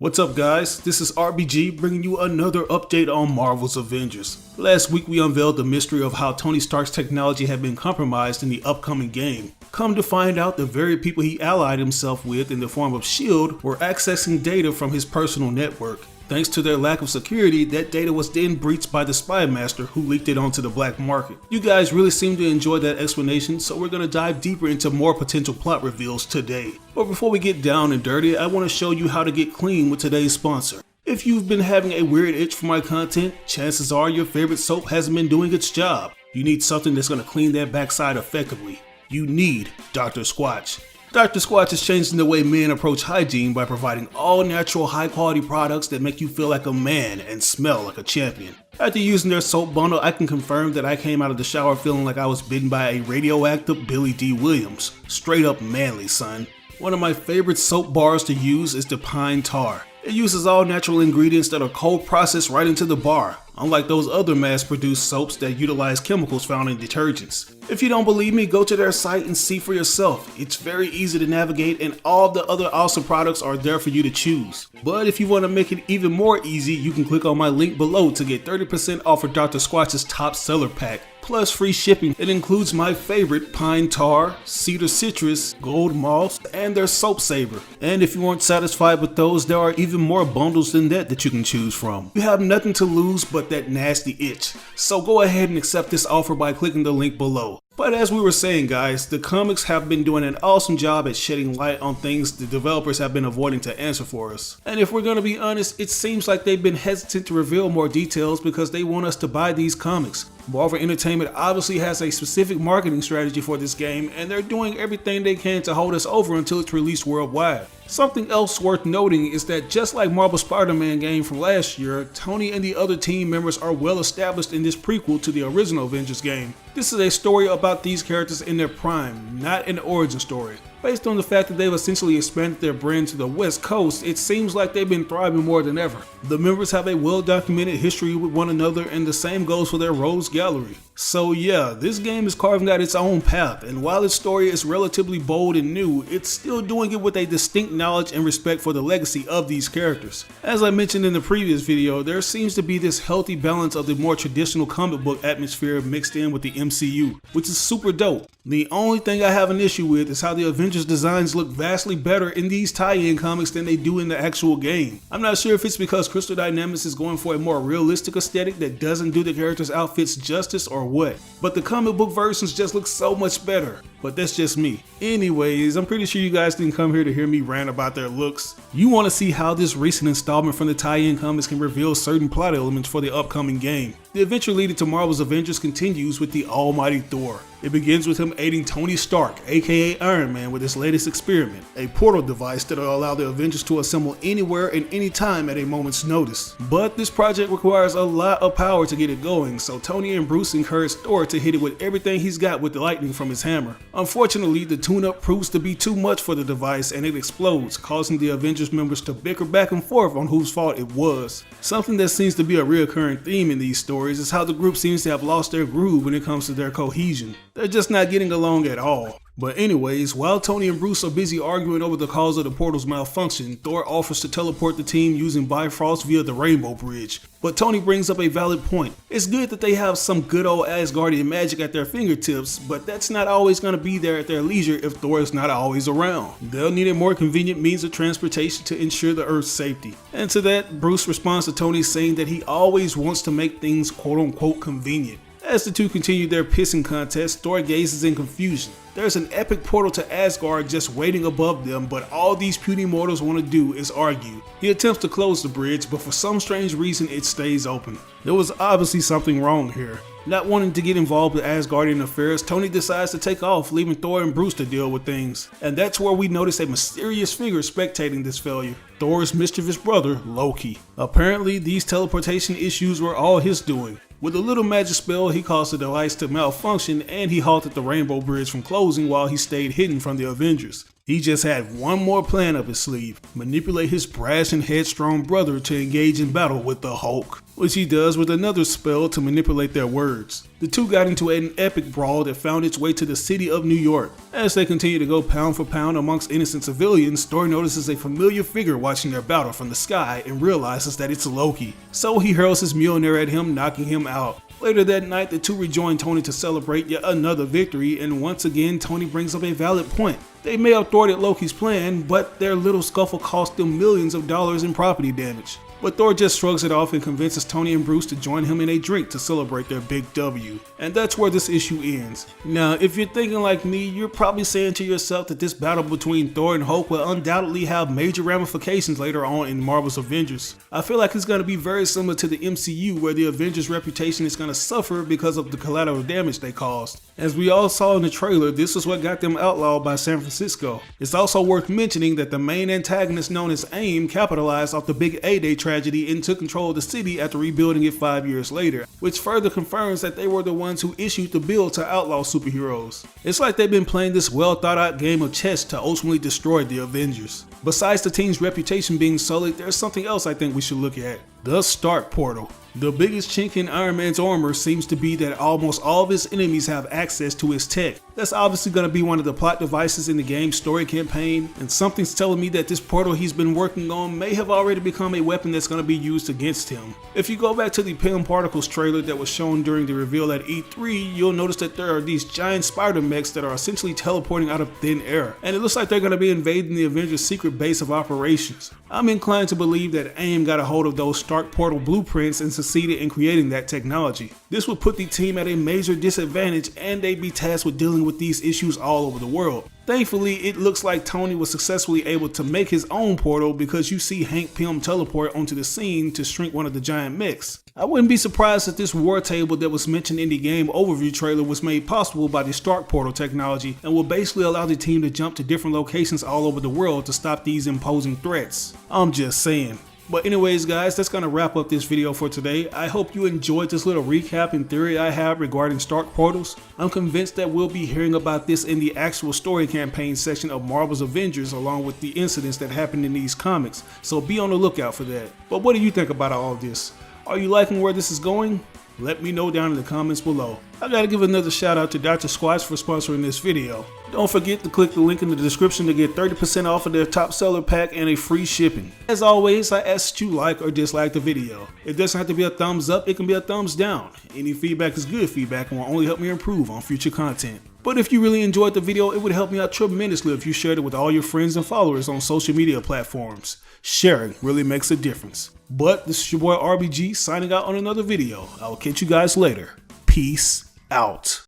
What's up guys, this is RBG bringing you another update on Marvel's Avengers. Last week we unveiled the mystery of how Tony Stark's technology had been compromised in the upcoming game. Come to find out, the very people he allied himself with in the form of S.H.E.I.L.D. were accessing data from his personal network. Thanks to their lack of security, that data was then breached by the Spymaster, who leaked it onto the black market. You guys really seem to enjoy that explanation, so we're going to dive deeper into more potential plot reveals today. But before we get down and dirty, I want to show you how to get clean with today's sponsor. If you've been having a weird itch for my content, chances are your favorite soap hasn't been doing its job. You need something that's going to clean that backside effectively. You need Dr. Squatch. Dr. Squatch is changing the way men approach hygiene by providing all natural high quality products that make you feel like a man and smell like a champion. After using their soap bundle, I can confirm that I came out of the shower feeling like I was bitten by a radioactive Billy D. Williams. Straight up manly, son. One of my favorite soap bars to use is the pine tar. It uses all natural ingredients that are cold processed right into the bar, unlike those other mass-produced soaps that utilize chemicals found in detergents. If you don't believe me, go to their site and see for yourself. It's very easy to navigate and all the other awesome products are there for you to choose. But if you want to make it even more easy, you can click on my link below to get 30% off of Dr. Squatch's top seller pack, plus free shipping. It includes my favorite pine tar, cedar citrus, gold moss, and their soap saver. And if you weren't satisfied with those, there are even more bundles than that you can choose from. You have nothing to lose but that nasty itch. So go ahead and accept this offer by clicking the link below. But as we were saying guys, the comics have been doing an awesome job at shedding light on things the developers have been avoiding to answer for us. And if we're going to be honest, it seems like they've been hesitant to reveal more details because they want us to buy these comics. Marvel Entertainment obviously has a specific marketing strategy for this game, and they're doing everything they can to hold us over until it's released worldwide. Something else worth noting is that just like Marvel's Spider-Man game from last year, Tony and the other team members are well established in this prequel to the original Avengers game. This is a story about these characters in their prime, not an origin story. Based on the fact that they've essentially expanded their brand to the West Coast, it seems like they've been thriving more than ever. The members have a well-documented history with one another, and the same goes for their rogues gallery. So yeah, this game is carving out its own path, and while its story is relatively bold and new, it's still doing it with a distinct knowledge and respect for the legacy of these characters. As I mentioned in the previous video, there seems to be this healthy balance of the more traditional comic book atmosphere mixed in with the MCU, which is super dope. The only thing I have an issue with is how the Avengers designs look vastly better in these tie-in comics than they do in the actual game. I'm not sure if it's because Crystal Dynamics is going for a more realistic aesthetic that doesn't do the characters' outfits justice or what, but the comic book versions just look so much better. But that's just me. Anyways, I'm pretty sure you guys didn't come here to hear me rant about their looks. You want to see how this recent installment from the tie-in comics can reveal certain plot elements for the upcoming game. The adventure leading to Marvel's Avengers continues with the almighty Thor. It begins with him aiding Tony Stark, aka Iron Man, with his latest experiment, a portal device that will allow the Avengers to assemble anywhere and anytime at a moment's notice. But this project requires a lot of power to get it going, so Tony and Bruce encourage Thor to hit it with everything he's got with the lightning from his hammer. Unfortunately, the tune-up proves to be too much for the device and it explodes, causing the Avengers members to bicker back and forth on whose fault it was. Something that seems to be a reoccurring theme in these stories is how the group seems to have lost their groove when it comes to their cohesion. They're just not getting along at all. But anyways, while Tony and Bruce are busy arguing over the cause of the portal's malfunction, Thor offers to teleport the team using Bifrost via the Rainbow Bridge. But Tony brings up a valid point. It's good that they have some good old Asgardian magic at their fingertips, but that's not always going to be there at their leisure if Thor is not always around. They'll need a more convenient means of transportation to ensure the Earth's safety. And to that, Bruce responds to Tony saying that he always wants to make things quote-unquote convenient. As the two continue their pissing contest, Thor gazes in confusion. There's an epic portal to Asgard just waiting above them, but all these puny mortals want to do is argue. He attempts to close the bridge, but for some strange reason it stays open. There was obviously something wrong here. Not wanting to get involved with Asgardian affairs, Tony decides to take off, leaving Thor and Bruce to deal with things. And that's where we notice a mysterious figure spectating this failure. Thor's mischievous brother, Loki. Apparently, these teleportation issues were all his doing. With a little magic spell, he caused the device to malfunction and he halted the Rainbow Bridge from closing while he stayed hidden from the Avengers. He just had one more plan up his sleeve: manipulate his brash and headstrong brother to engage in battle with the Hulk, which he does with another spell to manipulate their words. The two got into an epic brawl that found its way to the city of New York. As they continue to go pound for pound amongst innocent civilians, Thor notices a familiar figure watching their battle from the sky and realizes that it's Loki. So he hurls his Mjolnir at him, knocking him out. Later that night, the two rejoin Tony to celebrate yet another victory, and once again Tony brings up a valid point. They may have thwarted Loki's plan, but their little scuffle cost them millions of dollars in property damage. But Thor just shrugs it off and convinces Tony and Bruce to join him in a drink to celebrate their big W. And that's where this issue ends. Now, if you're thinking like me, you're probably saying to yourself that this battle between Thor and Hulk will undoubtedly have major ramifications later on in Marvel's Avengers. I feel like it's going to be very similar to the MCU, where the Avengers' reputation is going to suffer because of the collateral damage they caused. As we all saw in the trailer, this is what got them outlawed by San Francisco. It's also worth mentioning that the main antagonist, known as AIM, capitalized off the big A-Day tragedy and took control of the city after rebuilding it 5 years later, which further confirms that they were the ones who issued the bill to outlaw superheroes. It's like they've been playing this well thought out game of chess to ultimately destroy the Avengers. Besides the team's reputation being sullied, there's something else I think we should look at: the Stark Portal. The biggest chink in Iron Man's armor seems to be that almost all of his enemies have access to his tech. That's obviously going to be one of the plot devices in the game's story campaign, and something's telling me that this portal he's been working on may have already become a weapon that's going to be used against him. If you go back to the Pym Particles trailer that was shown during the reveal at E3, you'll notice that there are these giant spider mechs that are essentially teleporting out of thin air, and it looks like they're going to be invading the Avengers' secret base of operations. I'm inclined to believe that AIM got a hold of those Stark Portal blueprints and succeeded in creating that technology. This would put the team at a major disadvantage, and they'd be tasked with dealing with these issues all over the world. Thankfully, it looks like Tony was successfully able to make his own portal, because you see Hank Pym teleport onto the scene to shrink one of the giant mechs. I wouldn't be surprised if this war table that was mentioned in the game overview trailer was made possible by the Stark Portal technology, and will basically allow the team to jump to different locations all over the world to stop these imposing threats. I'm just saying. But anyways guys, that's going to wrap up this video for today. I hope you enjoyed this little recap and theory I have regarding Stark Portals. I'm convinced that we'll be hearing about this in the actual story campaign section of Marvel's Avengers, along with the incidents that happened in these comics, so be on the lookout for that. But what do you think about all of this? Are you liking where this is going? Let me know down in the comments below. I gotta give another shout out to Dr. Squatch for sponsoring this video. Don't forget to click the link in the description to get 30% off of their top seller pack and a free shipping. As always, I ask that you like or dislike the video. It doesn't have to be a thumbs up, it can be a thumbs down. Any feedback is good feedback and will only help me improve on future content. But if you really enjoyed the video, it would help me out tremendously if you shared it with all your friends and followers on social media platforms. Sharing really makes a difference. But this is your boy RBG signing out on another video. I will catch you guys later. Peace out.